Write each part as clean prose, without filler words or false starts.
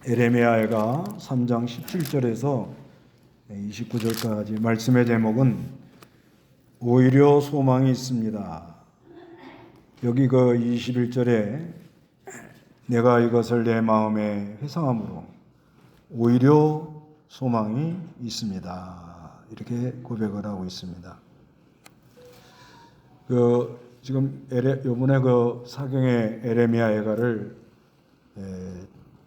에레미야가 3장 17절에서 29절까지 말씀의 제목은 오히려 소망이 있습니다. 여기 그 21절에 내가 이것을 내 마음에 회상함으로 오히려 소망이 있습니다. 이렇게 고백을 하고 있습니다. 지금 요번에 사경의 에레미야 애가를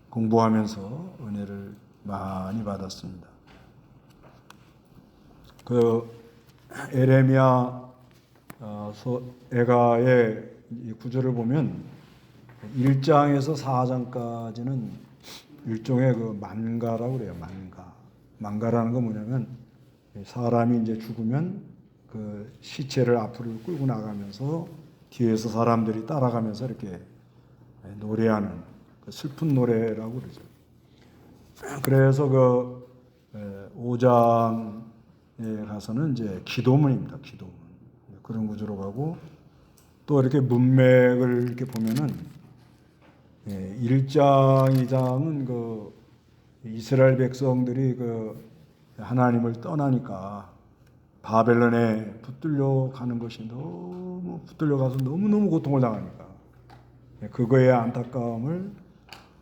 공부하면서 은혜를 많이 받았습니다. 에레미야 애가의 구절을 보면 1장에서 4장까지는 일종의 만가라고 그래요. 만가라는 건 뭐냐면 사람이 이제 죽으면 그 시체를 앞으로 끌고 나가면서 뒤에서 사람들이 따라가면서 이렇게 노래하는 슬픈 노래라고 그러죠. 그래서 5장에 가서는 이제 기도문입니다. 기도문. 그런 구조로 가고 또 이렇게 문맥을 이렇게 보면은 1장, 2장은 이스라엘 백성들이 하나님을 떠나니까 바벨론에 붙들려 가는 것이 붙들려 가서 너무너무 고통을 당하니까 그거의 안타까움을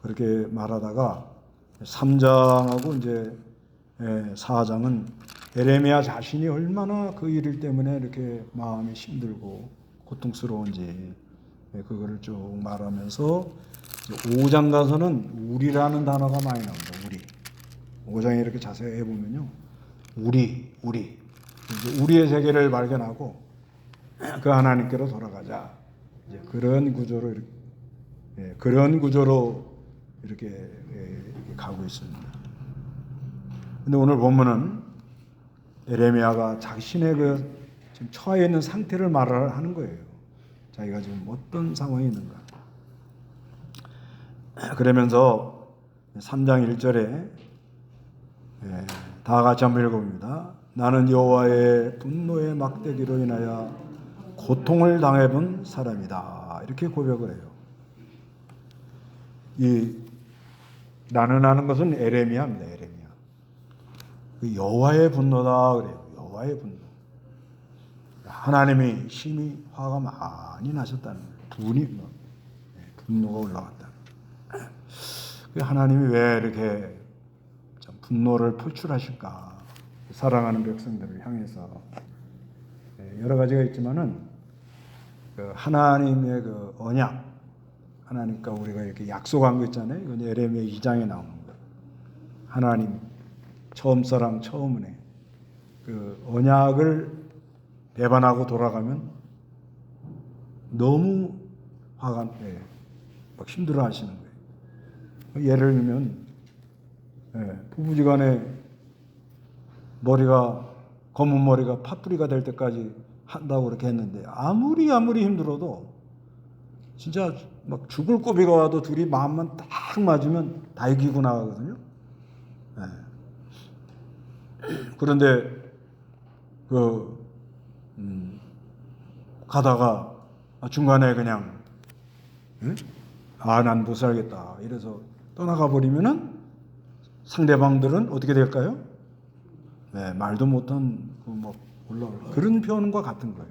그렇게 말하다가 3장하고 이제 4장은 에레미야 자신이 얼마나 그 일 때문에 이렇게 마음이 힘들고 고통스러운지 그거를 쭉 말하면서 5장 가서는 우리라는 단어가 많이 나옵니다. 우리. 5장에 이렇게 자세히 해보면요. 우리의 세계를 발견하고 그 하나님께로 돌아가자. 이제 그런 구조로 이렇게 가고 있습니다. 근데 오늘 본문은 에레미야가 자신의 지금 처해 있는 상태를 말하는 거예요. 자기가 지금 어떤 상황이 있는가. 그러면서 3장 1절에 다 같이 한번 읽어봅니다. 나는 여호와의 분노의 막대기로 인하여 고통을 당해본 사람이다. 이렇게 고백을 해요. 나는 하는 것은 에레미야입니다. 에레미야. 여호와의 분노다 그래요. 여호와의 분노. 하나님이 심히 화가 많이 나셨다는 거예요. 분노가 올라왔다. 하나님이 왜 이렇게 분노를 표출하실까? 사랑하는 백성들을 향해서 여러 가지가 있지만은 하나님의 언약, 하나님과 우리가 이렇게 약속한 거 있잖아요. 이건 에레미야 2장에 나오는 거. 하나님 처음 사랑 처음 은혜. 언약을 배반하고 돌아가면 너무 화가 막 힘들어 하시는 거예요. 예를 들면 부부지간에 검은 머리가 팥뿌리가 될 때까지 한다고 그렇게 했는데 아무리 힘들어도 진짜 막 죽을 고비가 와도 둘이 마음만 딱 맞으면 다 이기고 나가거든요. 그런데 가다가 중간에 그냥 난 못 살겠다 이래서 떠나가 버리면은 상대방들은 어떻게 될까요? 말도 못한 올라올 그런 표현과 같은 거예요.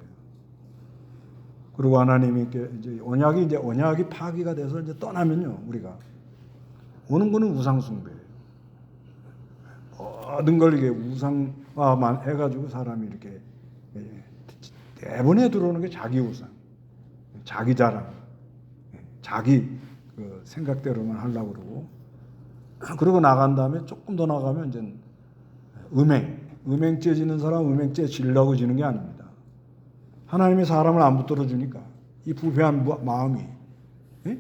그리고 하나님이 이제 언약이 파기가 돼서 이제 떠나면요, 우리가 오는 거는 우상 숭배예요. 모든 걸 이게 우상화만 해가지고 사람이 이렇게 대본에 들어오는 게 자기 우상, 자기 자랑, 자기 생각대로만 하려고 그러고 나간 다음에 조금 더 나가면 이제 음행죄 지는 사람은 음행죄 지려고 지는 게 아닙니다. 하나님이 사람을 안 붙들어 주니까 이 부패한 마음이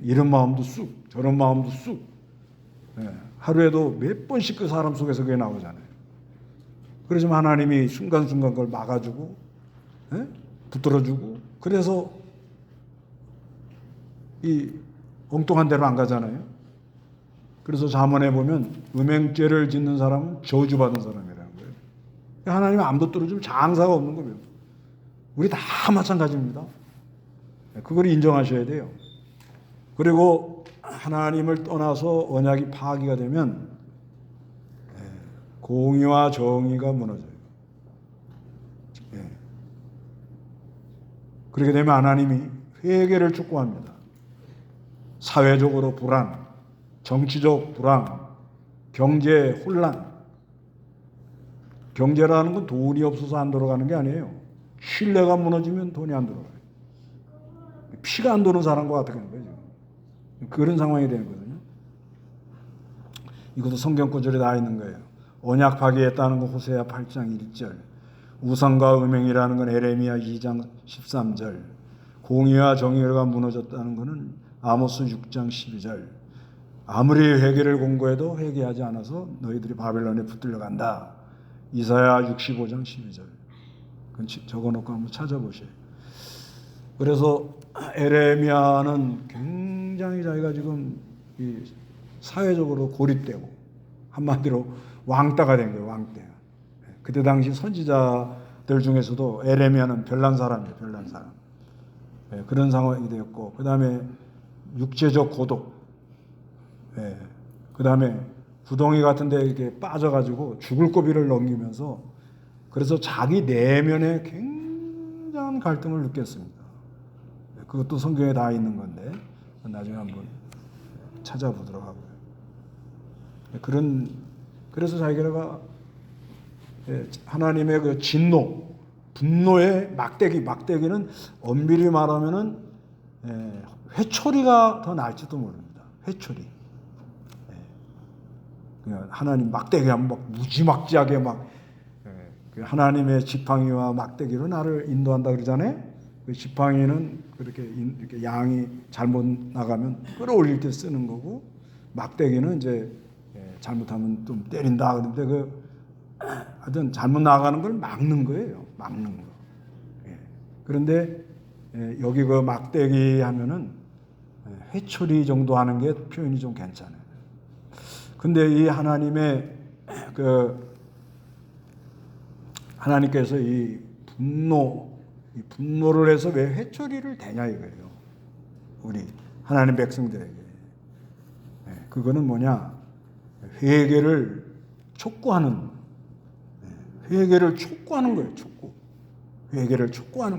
이런 마음도 쑥 저런 마음도 쑥 하루에도 몇 번씩 그 사람 속에서 그게 나오잖아요. 그러지만 하나님이 순간순간 그걸 막아주고 붙들어주고 그래서 이 엉뚱한 데로 안 가잖아요. 그래서 잠언에 보면 음행죄를 짓는 사람은 저주받은 사람이라는 거예요. 하나님이 안 붙들어주면 장사가 없는 거예요. 우리 다 마찬가지입니다. 그걸 인정하셔야 돼요. 그리고 하나님을 떠나서 언약이 파기가 되면 공의와 정의가 무너져요. 그렇게 되면 하나님이 회개를 촉구합니다. 사회적으로 불안, 정치적 불안, 경제 혼란. 경제라는 건 돈이 없어서 안 돌아가는 게 아니에요. 신뢰가 무너지면 돈이 안 돌아가요. 피가 안 도는 사람과 같은 거예요. 그런 상황이 되는 거거든요. 이것도 성경 구절에 나와 있는 거예요. 언약 파기했다는 건 호세아 8장 1절, 우상과 음행이라는 건 에레미야 2장 13절, 공의와 정의가 무너졌다는 것은 아모스 6장 12절. 아무리 회개를 공고해도 회개하지 않아서 너희들이 바벨론에 붙들려 간다. 이사야 65장 12절. 그건 적어놓고 한번 찾아보세요. 그래서 에레미야는 굉장히 자기가 지금 이 사회적으로 고립되고 한마디로 왕따가 된 거예요. 왕따. 그때 당시 선지자들 중에서도 에레미야는 별난 사람이에요. 별난 사람. 그런 상황이 되었고, 그 다음에 육체적 고독, 그 다음에 구덩이 같은 데 이렇게 빠져가지고 죽을 고비를 넘기면서 그래서 자기 내면에 굉장한 갈등을 느꼈습니다. 그것도 성경에 다 있는 건데 나중에 한번 찾아보도록 하고요. 그래서 자기가 하나님의 그 진노, 분노의 막대기는 엄밀히 말하면은 회초리가 더 나을지도 모릅니다. 회초리. 하나님 막대기 하면 막 무지막지하게 막 하나님의 지팡이와 막대기로 나를 인도한다 그러잖아요. 그 지팡이는 이렇게 양이 잘못 나가면 끌어올릴 때 쓰는 거고, 막대기는 이제 잘못하면 좀 때린다 그런데 하여튼 잘못 나가는 걸 막는 거예요. 막는 거. 그런데 여기 그 막대기 하면은 회초리 정도 하는 게 표현이 좀 괜찮아요. 근데 이 하나님께서 이 분노를 해서 왜 회초리를 대냐 이거예요. 우리 하나님 백성들에게. 그거는 뭐냐? 회개를 촉구하는 거예요. 회개를 촉구하는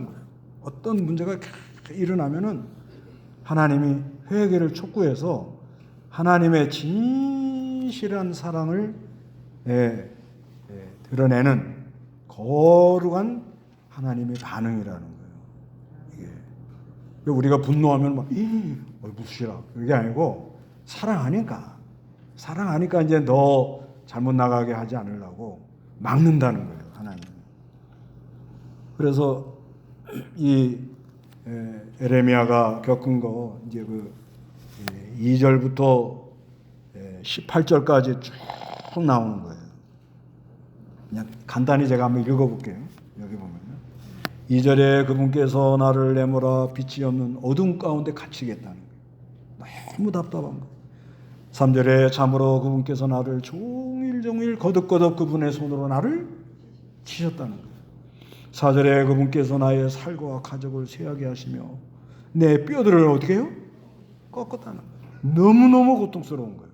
거예요. 어떤 문제가 일어나면은 하나님이 회개를 촉구해서 하나님의 진실한 사랑을 드러내는 거룩한 하나님의 반응이라는 거예요. 이게 우리가 분노하면 막 무시라 그게 아니고 사랑하니까 이제 너 잘못 나가게 하지 않으려고 막는다는 거예요. 하나님. 그래서 이 에레미야가 겪은 거 이제 2절부터 18절까지 쭉 나오는 거예요. 그냥 간단히 제가 한번 읽어볼게요. 여기 보면 2절에 그분께서 나를 내몰아 빛이 없는 어둠 가운데 갇히겠다는 거예요. 너무 답답한 거예요. 3절에 참으로 그분께서 나를 종일 거듭거듭 그분의 손으로 나를 치셨다는 거예요. 4절에 그분께서 나의 살과 가족을 쇠하게 하시며 내 뼈들을 어떻게 해요? 꺾었다는 거예요. 너무너무 고통스러운 거예요.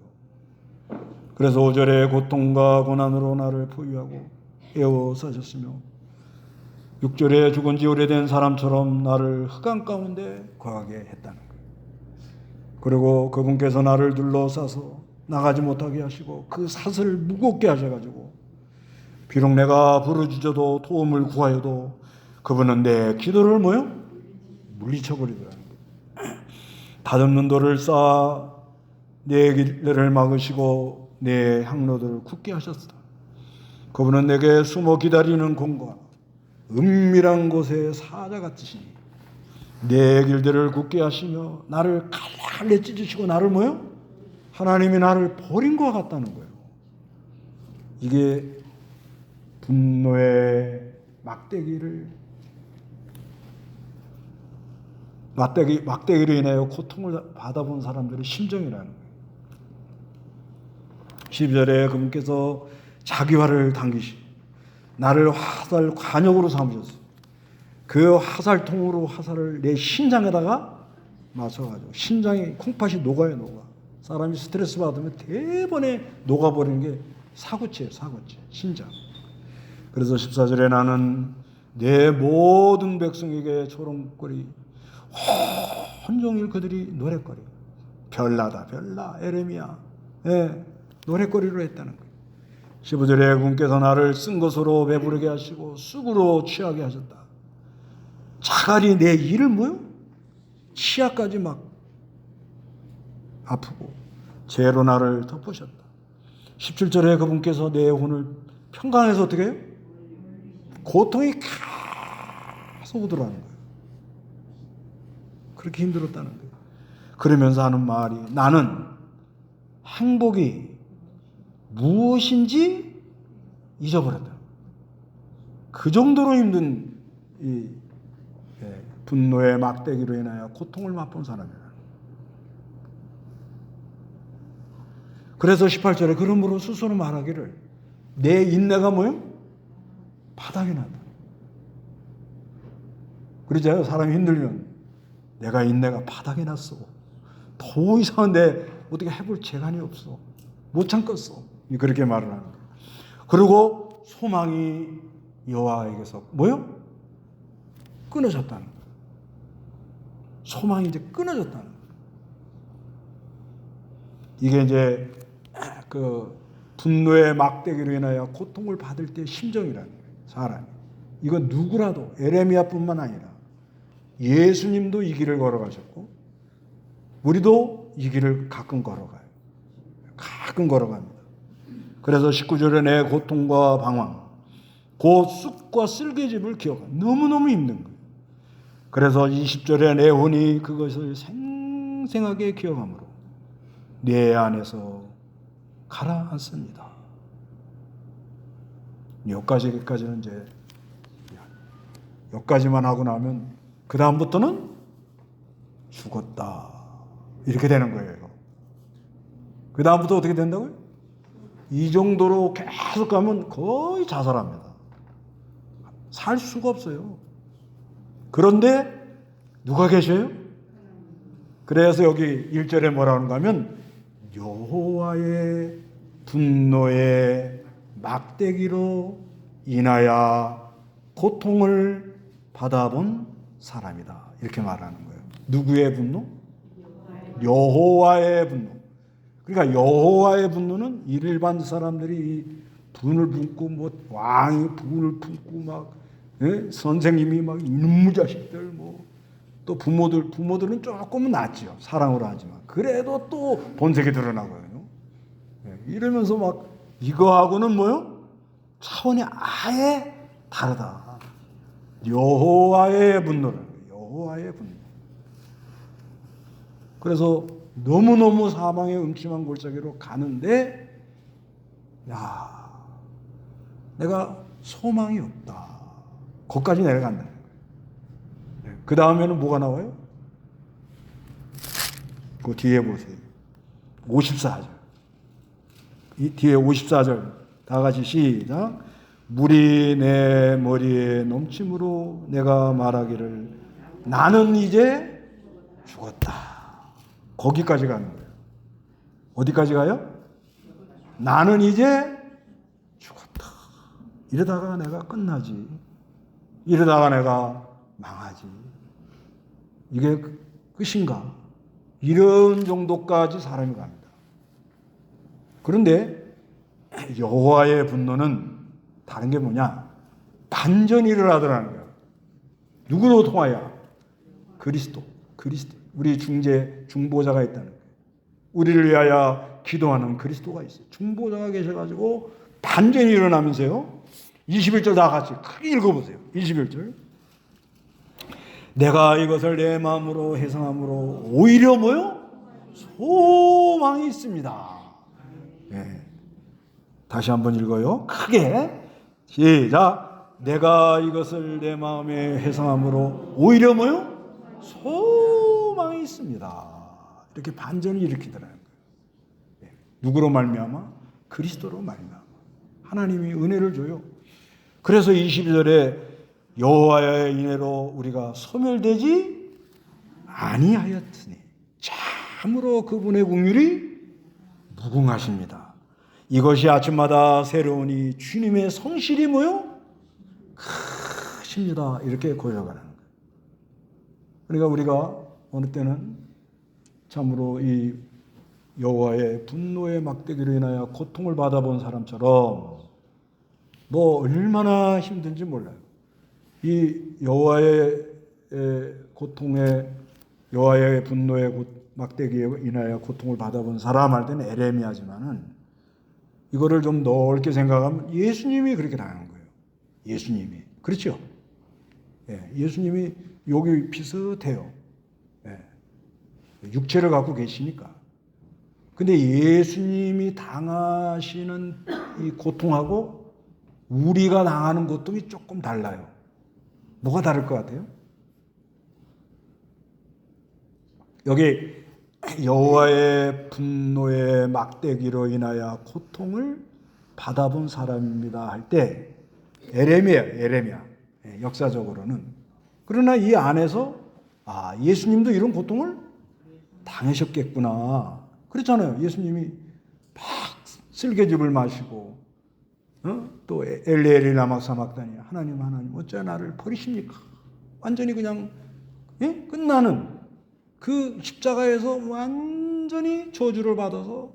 그래서 5절에 고통과 고난으로 나를 포위하고 에워싸셨으며 6절에 죽은 지 오래된 사람처럼 나를 흑암 가운데 거하게 했다는 거예요. 그리고 그분께서 나를 둘러싸서 나가지 못하게 하시고 그 삿을 무겁게 하셔가지고 비록 내가 부르짖어도 도움을 구하여도 그분은 내 기도를 물리쳐버리더라는 거예요. 닷없는 돌을 쌓아 내 길을 막으시고 내 항로들을 굳게 하셨다. 그분은 내게 숨어 기다리는 공간 은밀한 곳에 사자 같으시니 내 길들을 굳게 하시며 나를 칼칼에 찢으시고 나를 하나님이 나를 버린 것 같다는 거예요. 이게 분노의 막대기로 인하여 고통을 받아본 사람들의 심정이라는 거예요. 12절에 그분께서 자기화를 당기시고 나를 화살 관역으로 삼으셨어요. 그 화살통으로 화살을 내 심장에다가 맞춰가지고 심장이 콩팥이 녹아요, 녹아. 사람이 스트레스 받으면 대번에 녹아버리는 게 사고치예요, 사고치. 심장. 그래서 14절에 나는 내 모든 백성에게 조롱거리 온종일 그들이 노랫거리. 별나다 별나 에레미야. 예, 노랫거리로 했다는 거예요. 15절에 군께서 나를 쓴 것으로 배부르게 하시고 쑥으로 취하게 하셨다. 자갈이 내 이를 뭐요? 치아까지 막 아프고 죄로 나를 덮으셨다. 17절에 그분께서 내 혼을 평강해서 어떻게 해요? 고통이 계속 오더라는 거예요. 그렇게 힘들었다는 거예요. 그러면서 하는 말이 나는 행복이 무엇인지 잊어버렸다. 그 정도로 힘든 이 분노의 막대기로 인하여 고통을 맛본 사람이라. 그래서 18절에 그러므로 스스로 말하기를 내 인내가 뭐예요? 바닥이 나다. 그러잖아요. 사람이 힘들면 내가 인내가 바닥이 났어. 더 이상 내 어떻게 해볼 재간이 없어. 못 참겠어. 그렇게 말을 하는 거예요. 그리고 소망이 여호와에게서 뭐요? 끊어졌다는 거예요. 소망이 이제 끊어졌다는 거예요. 이게 이제 그 분노의 막대기로 인하여 고통을 받을 때 심정이라는 거예요. 사람이. 이건 누구라도 에레미야뿐만 아니라 예수님도 이 길을 걸어가셨고 우리도 이 길을 가끔 걸어가요. 가끔 걸어갑니다. 그래서 19절에 내 고통과 방황, 곧 쑥과 쓸개집을 기억하. 너무너무 힘든 거예요. 그래서 20절에 내 혼이 그것을 생생하게 기억함으로 내 안에서 가라앉습니다. 여기까지는 이제 여기까지만 하고 나면 그 다음부터는 죽었다 이렇게 되는 거예요. 그 다음부터 어떻게 된다고요? 이 정도로 계속 가면 거의 자살합니다. 살 수가 없어요. 그런데 누가 계셔요? 그래서 여기 1절에 뭐라고 하면 여호와의 분노의 막대기로 인하여 고통을 받아본 사람이다. 이렇게 말하는 거예요. 누구의 분노? 여호와의 분노. 그러니까 여호와의 분노는 일반 사람들이 분을 품고 뭐 왕이 분을 품고 막 선생님이 막 이놈의 자식들 뭐 또 부모들은 조금은 낫죠. 사랑으로 하지만 그래도 또 본색이 드러나거든요. 이러면서 막 이거하고는 뭐요? 차원이 아예 다르다. 여호와의 분노를 여호와의 분노. 그래서 너무너무 사망의 음침한 골짜기로 가는데 야 내가 소망이 없다. 거기까지 내려간다. 그 다음에는 뭐가 나와요? 그 뒤에 보세요. 54절. 이 뒤에 54절 다 같이 시작. 물이 내 머리에 넘침으로 내가 말하기를 나는 이제 죽었다. 거기까지 가는 거예요. 어디까지 가요? 나는 이제 죽었다. 이러다가 내가 끝나지. 이러다가 내가 망하지. 이게 끝인가? 이런 정도까지 사람이 갑니다. 그런데 여호와의 분노는 다른 게 뭐냐? 반전이 일어나더라는 거예요. 누구로 통하여? 그리스도. 우리 중보자가 있다는 거예요. 우리를 위하여 기도하는 그리스도가 있어요. 중보자가 계셔가지고 반전이 일어나면서요. 21절 다 같이 크게 읽어보세요. 21절. 내가 이것을 내 마음으로 회상함으로 오히려 뭐요? 소망이 있습니다. 네. 다시 한번 읽어요. 크게. 시작. 내가 이것을 내 마음에 회상함으로 오히려 뭐요? 소망이 있습니다. 이렇게 반전을 일으키더라는 거예요. 네. 누구로 말미암아? 그리스도로 말미암아. 하나님이 은혜를 줘요. 그래서 22절에 여호와의 인애로 우리가 소멸되지 아니하였으니 참으로 그분의 긍휼이 무궁하십니다. 이것이 아침마다 새로우니 주님의 성실이 뭐요? 크십니다. 이렇게 고백하는 거예요. 그러니까 우리가 어느 때는 참으로 이 여호와의 분노의 막대기로 인하여 고통을 받아본 사람처럼 뭐 얼마나 힘든지 몰라요. 이 여호와의 여호와의 분노의 막대기에 인하여 고통을 받아본 사람 할 때는 에레미야지만은 이거를 좀 넓게 생각하면 예수님이 그렇게 당한 거예요. 예수님이. 그렇죠? 예, 예수님이 여기 비슷해요. 예, 육체를 갖고 계시니까. 근데 예수님이 당하시는 이 고통하고 우리가 당하는 고통이 조금 달라요. 뭐가 다를 것 같아요? 여기 여호와의 분노의 막대기로 인하여 고통을 받아본 사람입니다 할 때 에레미야. 역사적으로는. 그러나 이 안에서 예수님도 이런 고통을 당하셨겠구나. 그렇잖아요. 예수님이 막 쓸개즙을 마시고 또 엘리엘이 라마 사막다니 하나님 어째 나를 버리십니까? 완전히 그냥 끝나는 그 십자가에서 완전히 저주를 받아서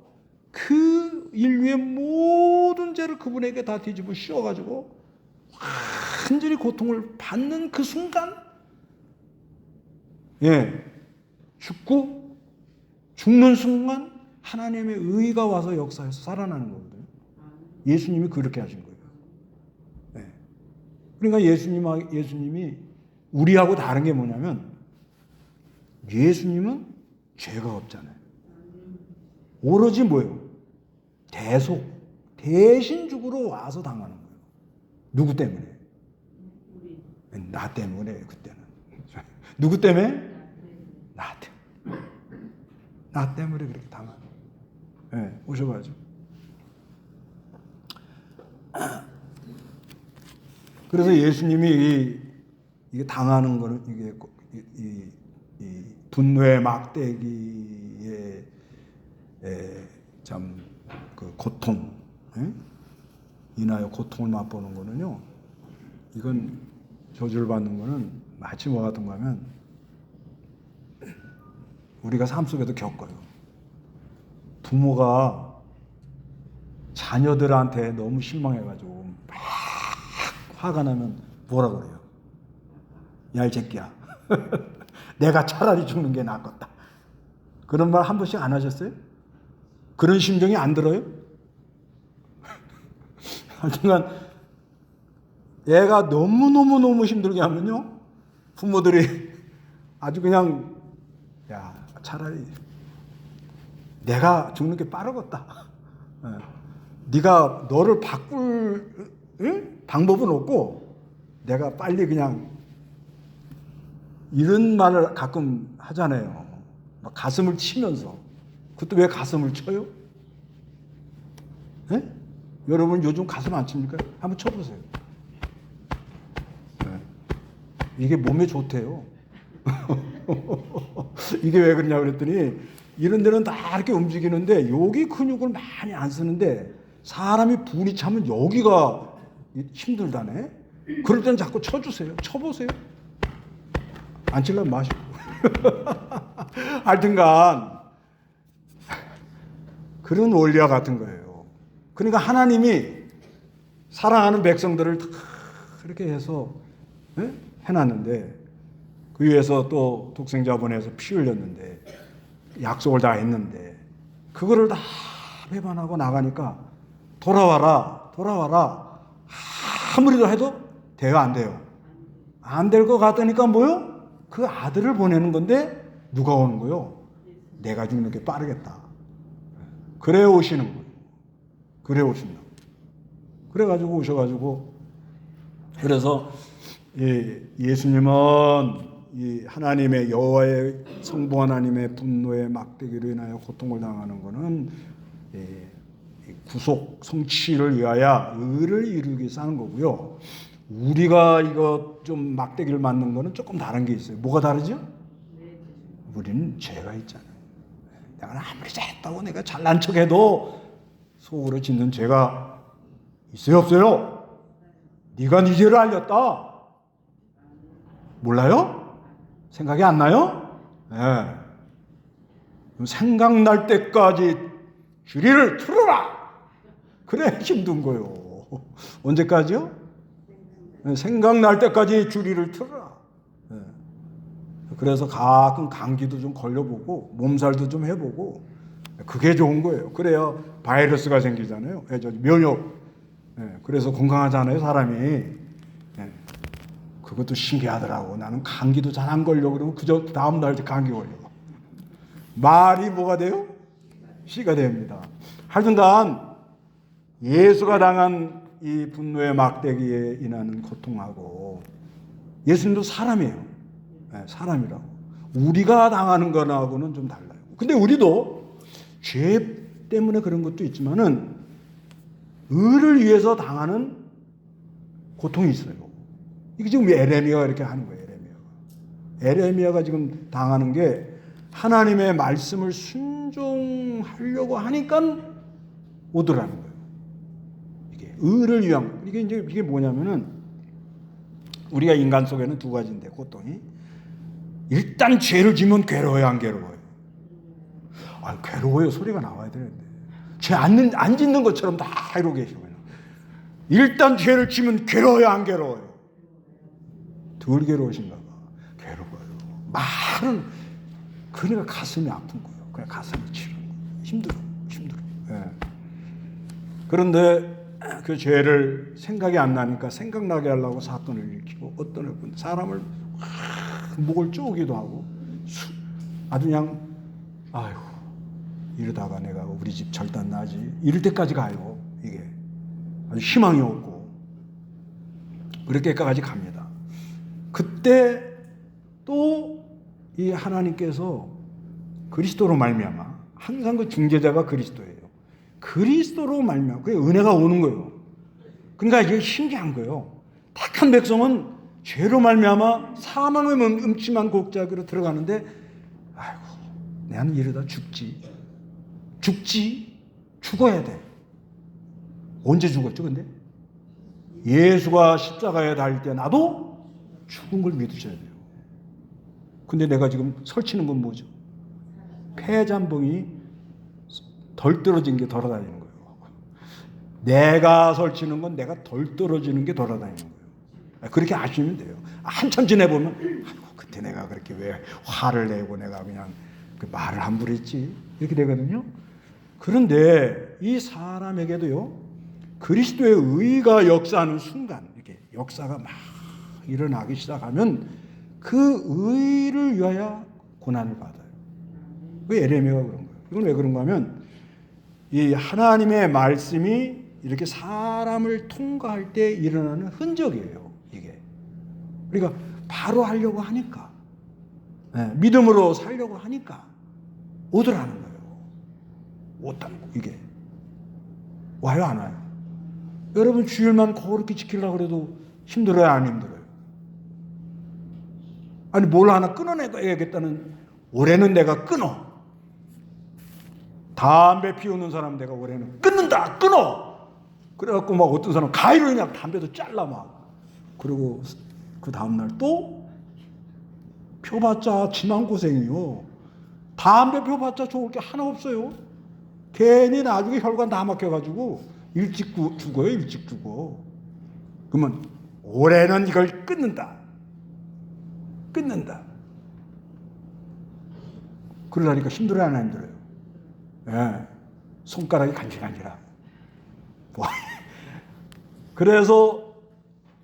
그 인류의 모든 죄를 그분에게 다 뒤집어 씌워가지고 완전히 고통을 받는 그 순간 죽는 순간 하나님의 의가 와서 역사해서 살아나는 거거든요. 예수님이 그렇게 하신 거예요. 그러니까 예수님이 우리하고 다른 게 뭐냐면 예수님은 죄가 없잖아요. 오로지 뭐예요? 대신 죽으러 와서 당하는 거예요. 누구 때문에? 나 때문에 그때는. 누구 때문에? 나 때문에 그렇게 당하는 거예요. 오셔가지고. 그래서 예수님이 이게 당하는 거는 이게 이 분노의 막대기에 참 그 고통, 인하여 고통을 맛보는 거는요. 이건 저주를 받는 거는 마치 뭐 같은 거 하면 우리가 삶 속에도 겪어요. 부모가 자녀들한테 너무 실망해가지고 막 화가 나면 뭐라 그래요? 야, 이 새끼야. 내가 차라리 죽는 게 낫겠다. 그런 말 한 번씩 안 하셨어요? 그런 심정이 안 들어요? 하여튼간 애가 너무너무 힘들게 하면요. 부모들이 아주 그냥 야, 차라리 내가 죽는 게 빠르겠다. 네가 너를 바꿀 방법은 없고 내가 빨리 그냥 이런 말을 가끔 하잖아요. 막 가슴을 치면서. 그것도 왜 가슴을 쳐요? 여러분 요즘 가슴 안 칩니까? 한번 쳐보세요. 이게 몸에 좋대요. 이게 왜 그러냐 그랬더니 이런 데는 다 이렇게 움직이는데 여기 근육을 많이 안 쓰는데 사람이 분이 차면 여기가 힘들다네. 그럴 때는 자꾸 쳐주세요. 쳐보세요. 안 칠려면 마시고. 하여튼간 그런 원리와 같은 거예요. 그러니까 하나님이 사랑하는 백성들을 그렇게 해서 해놨는데 그 위해서 또 독생자 보내서 피 흘렸는데 약속을 다 했는데 그거를 다 배반하고 나가니까 돌아와라 아무리도 해도 대가 안 돼요. 안 될 것 같다니까 뭐요? 그 아들을 보내는 건데 누가 오는 거요? 내가 죽는 게 빠르겠다. 그래 오시는 거예요. 그래 오신다. 그래가지고 오셔가지고 그래서 예수님은 이 하나님의 여호와의 성부 하나님의 분노의 막대기로 인하여 고통을 당하는 것은 구속 성취를 위하여 의를 이루기 위해서 하는 거고요. 우리가 이거 좀 막대기를 맞는 거는 조금 다른 게 있어요. 뭐가 다르죠? 우리는 죄가 있잖아요. 내가 아무리 잘했다고 내가 잘난 척해도 속으로 짓는 죄가 있어요, 없어요? 네가 네 죄를 알렸다. 몰라요? 생각이 안 나요? 네. 생각날 때까지 주리를 틀어라. 그래 힘든 거요. 언제까지요? 생각날 때까지 주리를 틀어라. 그래서 가끔 감기도 좀 걸려보고 몸살도 좀 해보고 그게 좋은 거예요. 그래야 바이러스가 생기잖아요. 면역. 그래서 건강하잖아요, 사람이. 그것도 신기하더라고. 나는 감기도 잘 안 걸려. 그러면 그저 다음 날 감기 걸려. 말이 뭐가 돼요? 씨가 됩니다. 하여튼간 예수가 당한 이 분노의 막대기에 인하는 고통하고 예수님도 사람이에요. 사람이라고. 우리가 당하는 거하고는 좀 달라요. 근데 우리도 죄 때문에 그런 것도 있지만은 의를 위해서 당하는 고통이 있어요. 이게 지금 에레미야가 이렇게 하는 거예요. 에레미야가 지금 당하는 게 하나님의 말씀을 순종하려고 하니까 오더라는 거예요. 이게 의를 위한, 이게 뭐냐면은 우리가 인간 속에는 두 가지인데 고통이 일단 죄를 지면 괴로워요, 안 괴로워요? 괴로워요 소리가 나와야 되는데 죄 안 짓는 것처럼 다 이러고 계시고요. 일단 죄를 지면 괴로워요, 안 괴로워요? 덜 괴로우신가 봐. 괴로워요. 말은 그러니까 가슴이 아픈 거예요. 그냥 가슴이 치는 거예요. 힘들어. 그런데 그 죄를 생각이 안 나니까 생각나게 하려고 사건을 일으키고 어떤 애분 사람을 목을 쪼기도 하고 아주 그냥 아이고 이러다가 내가 우리 집 절단 나지 이럴 때까지 가요. 이게 아주 희망이 없고 그렇게까지 갑니다. 그때 또 이 하나님께서 그리스도로 말미암아 항상 그 중재자가 그리스도예요. 그리스도로 말미암아 그 은혜가 오는 거예요. 그러니까 이게 신기한 거예요. 택한 백성은 죄로 말미암아 사망의 음침한 곡자기로 들어가는데 아이고 나는 이러다 죽어야 돼. 언제 죽었죠 근데? 예수가 십자가에 달릴 때 나도 죽은 걸 믿으셔야 돼요. 근데 내가 지금 설치는 건 뭐죠? 폐잔봉이 덜 떨어진 게 돌아다니는 거예요. 내가 설치는 건 내가 덜 떨어지는 게 돌아다니는 거예요. 그렇게 아시면 돼요. 한참 지내보면 아이고 그때 내가 그렇게 왜 화를 내고 내가 그냥 그 말을 함부로 했지 이렇게 되거든요. 그런데 이 사람에게도요 그리스도의 의가 역사하는 순간 이렇게 역사가 막 일어나기 시작하면 그 의를 위하여 고난을 받아요. 그 에레미야가 그런 거예요. 이건 왜 그런가 하면 이 하나님의 말씀이 이렇게 사람을 통과할 때 일어나는 흔적이에요. 이게. 그러니까 바로 하려고 하니까 믿음으로 살려고 하니까 오더라는 거예요. 오다는 거 이게. 와요 안 와요? 여러분 주일만 그렇게 지키려고 해도 힘들어요 안 힘들어요? 아니 뭘 하나 끊어내야겠다는 올해는 내가 끊어. 담배 피우는 사람 내가 올해는 끊는다 끊어. 그래갖고 막 어떤 사람 가위로 그냥 담배도 잘라 막. 그리고 그 다음날 또 펴봤자 지만 고생이요. 담배 펴봤자 좋을 게 하나 없어요. 괜히 나중에 혈관 다 막혀가지고 일찍 죽어요. 일찍 죽어. 그러면 올해는 이걸 끊는다. 그러다니까 힘들어요 안 힘들어요? 손가락이 간질간질하고. 그래서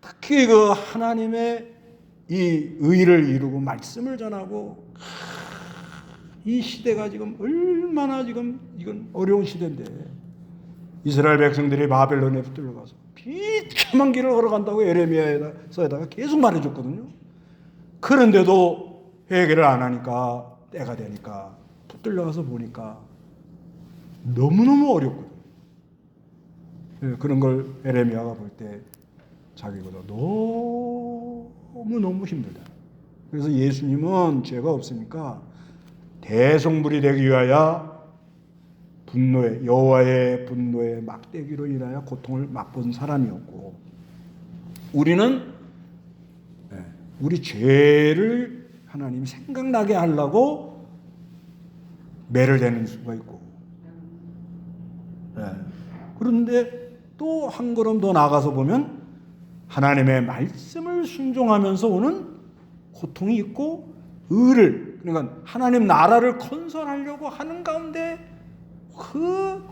특히 그 하나님의 이 의를 이루고 말씀을 전하고 이 시대가 지금 얼마나 지금 이건 어려운 시대인데 이스라엘 백성들이 바벨론에 붙들려가서 비참한 길을 걸어간다고 에레미야서에다가 계속 말해줬거든요. 그런데도 회개를 안 하니까 때가 되니까 붙들려가서 보니까 너무너무 어렵거든요. 그런 걸 에레미야가 볼 때 자기보다 너무너무 힘들다. 그래서 예수님은 죄가 없으니까 대성불이 되기 위하여 여호와의 분노의 막대기로 인하여 고통을 맛본 사람이었고, 우리는 우리 죄를 하나님이 생각나게 하려고 매를 대는 수가 있고, 그런데 또 한 걸음 더 나아가서 보면 하나님의 말씀을 순종하면서 오는 고통이 있고, 그러니까 하나님 나라를 건설하려고 하는 가운데 그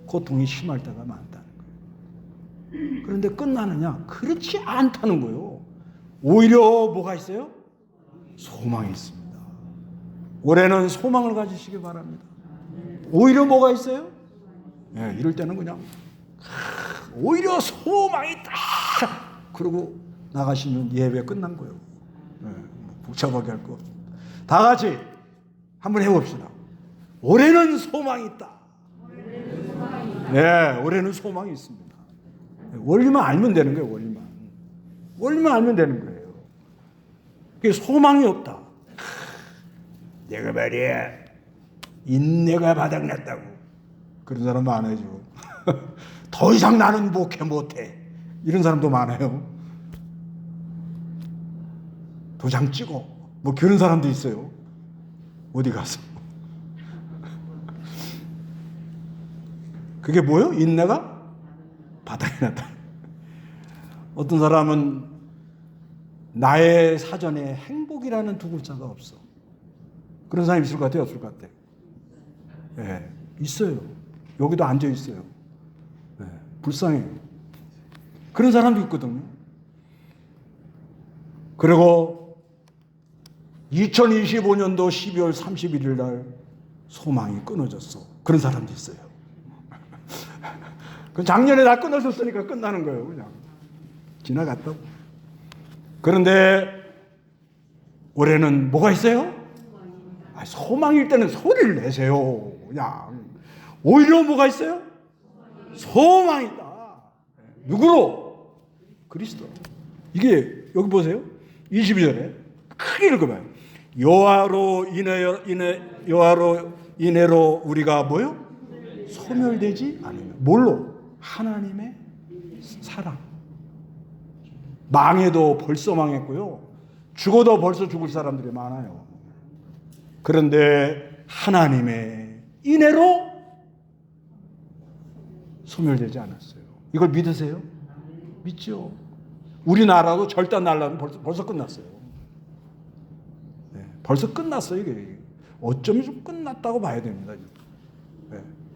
고통이 심할 때가 많다는 거예요. 그런데 끝나느냐? 그렇지 않다는 거예요. 오히려 뭐가 있어요? 소망이 있습니다. 올해는 소망을 가지시기 바랍니다. 오히려 뭐가 있어요? 이럴 때는 그냥 오히려 소망이 있다 그러고 나가시면 예배 끝난 거예요. 복잡하게 할 거 없습니다. 다 같이 한번 해봅시다. 올해는 소망이 있다. 올해는 소망이 있습니다. 원리만 알면 되는 거예요. 원리만 알면 되는 거예요. 그게 소망이 없다. 내가 말이야 인내가 바닥났다고 그런 사람 많아요 지금. 더 이상 나는 목회 못해 이런 사람도 많아요. 도장 찍어 뭐 그런 사람도 있어요. 어디 가서 그게 뭐예요? 인내가 바닥이 났다. 어떤 사람은 나의 사전에 행복이라는 두 글자가 없어. 그런 사람이 있을 것 같아요? 없을 것 같아요? 있어요. 여기도 앉아 있어요. 불쌍해요. 그런 사람도 있거든요. 그리고 2025년도 12월 31일 날 소망이 끊어졌어. 그런 사람도 있어요. 작년에 다 끊어졌으니까 끝나는 거예요. 그냥 지나갔다고. 그런데 올해는 뭐가 있어요? 소망일 때는 소리를 내세요. 그냥 오히려 뭐가 있어요? 소망이다. 누구로? 그리스도. 이게 여기 보세요. 22절에 크게 읽어봐요. 여호와로 인해로 우리가 뭐요? 소멸되지 않으면. 뭘로? 하나님의 사랑. 망해도 벌써 망했고요. 죽어도 벌써 죽을 사람들이 많아요. 그런데 하나님의 인애로 소멸되지 않았어요. 이걸 믿으세요? 믿죠. 우리나라도 절단 난란은 벌써 끝났어요. 벌써 끝났어요. 이게 어쩌면 좀 끝났다고 봐야 됩니다.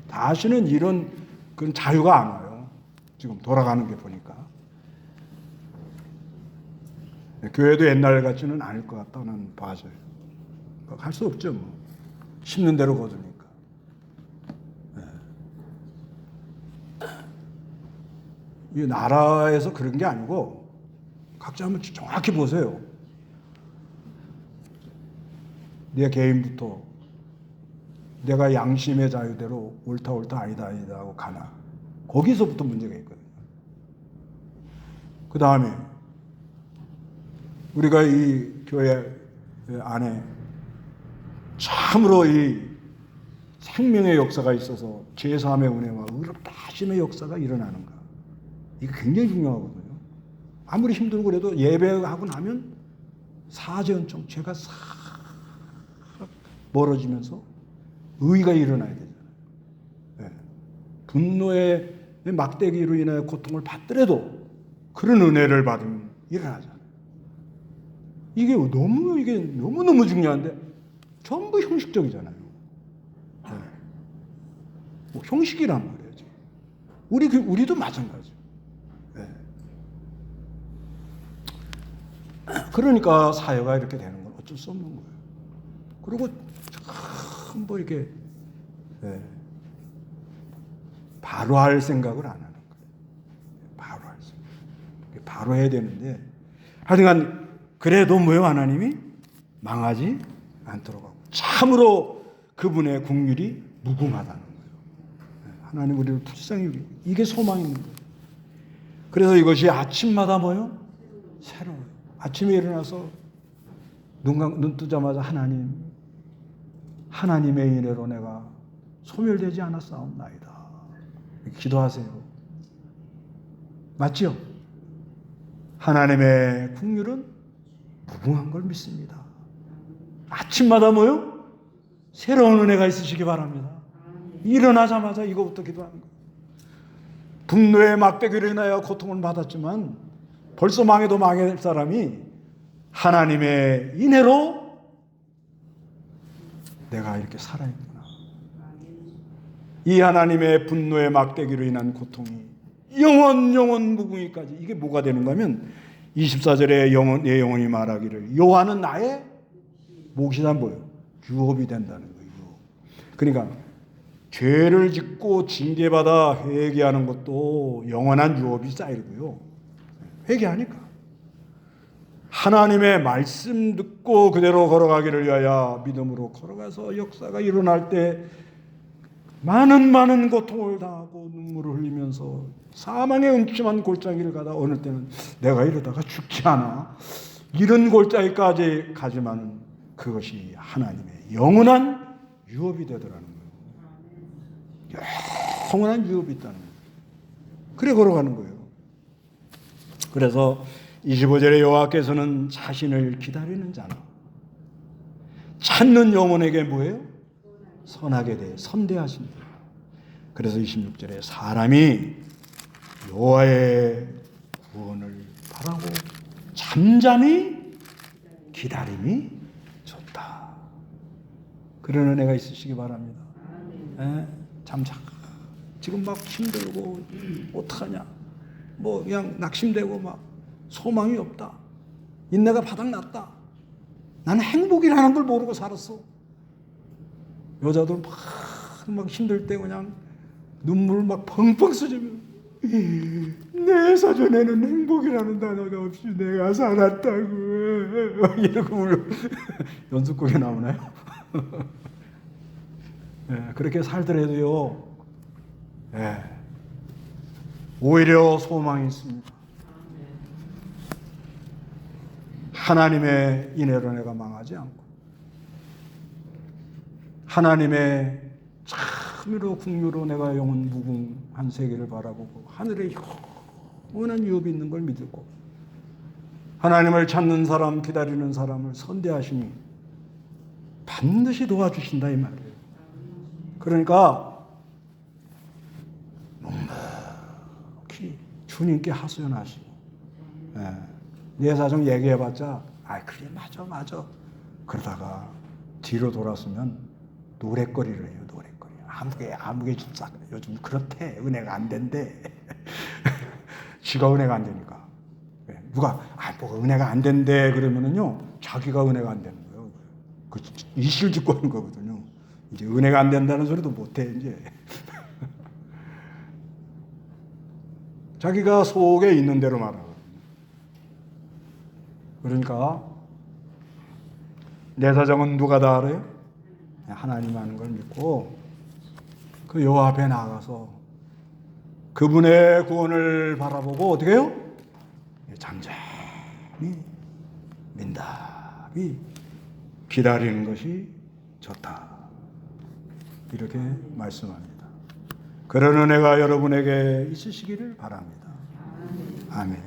다시는 이런 그런 자유가 안 와요. 지금 돌아가는 게 보니까. 교회도 옛날 같지는 않을 것 같다는 봐요. 할 수 없죠. 뭐. 심는 대로 거두니까. 이 나라에서 그런 게 아니고 각자 한번 정확히 보세요. 내 개인부터 내가 양심의 자유대로 옳다 아니다 하고 가나. 거기서부터 문제가 있거든요. 그 다음에 우리가 이 교회 안에 참으로 이 생명의 역사가 있어서 죄사함의 은혜와 의롭다 하심의 역사가 일어나는가. 이게 굉장히 중요하거든요. 아무리 힘들고 그래도 예배하고 나면 사죄연청 죄가 싹 멀어지면서 의가 일어나야 되잖아요. 분노의 막대기로 인하여 고통을 받더라도 그런 은혜를 받으면 일어나잖아요. 이게 너무너무 중요한데 전부 형식적이잖아요. 뭐 형식이란 말이에요. 우리도 마찬가지죠. 그러니까 사회가 이렇게 되는 건 어쩔 수 없는 거예요. 그리고 뭐 이렇게 바로 할 생각을 안 하는 거예요. 바로 할 생각. 바로 해야 되는데 하여튼간 그래도 뭐예요? 하나님이 망하지 않도록 하고 참으로 그분의 긍휼이 무궁하다는 거예요. 하나님 우리를 불쌍히 여기고 이게 소망인 거예요. 그래서 이것이 아침마다 뭐예요? 새로워요. 아침에 일어나서 눈 뜨자마자 하나님 하나님의 은혜로 내가 소멸되지 않았사옵나이다. 기도하세요. 맞지요? 하나님의 국률은 무궁한 걸 믿습니다. 아침마다 뭐요? 새로운 은혜가 있으시기 바랍니다. 일어나자마자 이거부터 기도하는 거예요. 분노의 막대기로 인하여 고통을 받았지만 벌써 망해도 망할 사람이 하나님의 은혜로 내가 이렇게 살아있구나. 이 하나님의 분노의 막대기로 인한 고통이 영원 무궁이까지, 이게 뭐가 되는가 하면 24절에 내 영혼이 말하기를 여호와는 나의 몫이다. 뭐예요? 유업이 된다는 거예요. 그러니까 죄를 짓고 징계받아 회개하는 것도 영원한 유업이 쌓이고요. 회개하니까 하나님의 말씀 듣고 그대로 걸어가기를 위하여 믿음으로 걸어가서 역사가 일어날 때 많은 고통을 당하고 눈물을 흘리면서 사망의 음침한 골짜기를 가다 어느 때는 내가 이러다가 죽지 않아, 이런 골짜기까지 가지만 그것이 하나님의 영원한 유업이 되더라는 거예요. 영원한 유업이 있다는 거예요. 그래 걸어가는 거예요. 그래서 25절에 여호와께서는 자신을 기다리는 자나 찾는 영혼에게 뭐예요? 선하게 돼 선대하신다. 그래서 26절에 사람이 여호와의 구원을 바라고 잠잠히 기다림이 좋다. 그런 은혜가 있으시기 바랍니다. 잠잠. 지금 막 힘들고 어떡하냐, 뭐 그냥 낙심되고 막 소망이 없다, 인내가 바닥났다, 나는 행복이라는 걸 모르고 살았어. 여자들 막 힘들 때 그냥 눈물 막 펑펑 쏟으면 내 사전에는 행복이라는 단어가 없이 내가 살았다고 이러고 울어. 연습곡에 나오나요? 그렇게 살더라도요, 오히려 소망이 있습니다. 하나님의 은혜로 내가 망하지 않고 하나님의 참으로 국류로 내가 영원 무궁한 세계를 바라보고 하늘에 영원한 유업이 있는 걸 믿고 하나님을 찾는 사람, 기다리는 사람을 선대하시니 반드시 도와주신다 이 말이에요. 그러니까 묵묵히 주님께 하소연하시고, 내 사정 얘기해봤자 그래 맞아 그러다가 뒤로 돌았으면 노랫거리를 해요. 노랫거리. 아무개 진짜 요즘 그렇대, 은혜가 안 된대. 지가 은혜가 안 되니까. 누가 뭐가 은혜가 안 된대 그러면은요, 자기가 은혜가 안 되는 거예요. 그 이실 짓고 하는 거거든요. 이제 은혜가 안 된다는 소리도 못해 이제. 자기가 속에 있는 대로 말하거든요. 그러니까 내 사정은 누가 다 알아요? 하나님 하는 걸 믿고 그 여호와 앞에 나가서 그분의 구원을 바라보고 어떻게 해요? 잠잠히 민답히 기다리는 것이 좋다. 이렇게 말씀합니다. 그런 은혜가 여러분에게 있으시기를 바랍니다. 아멘.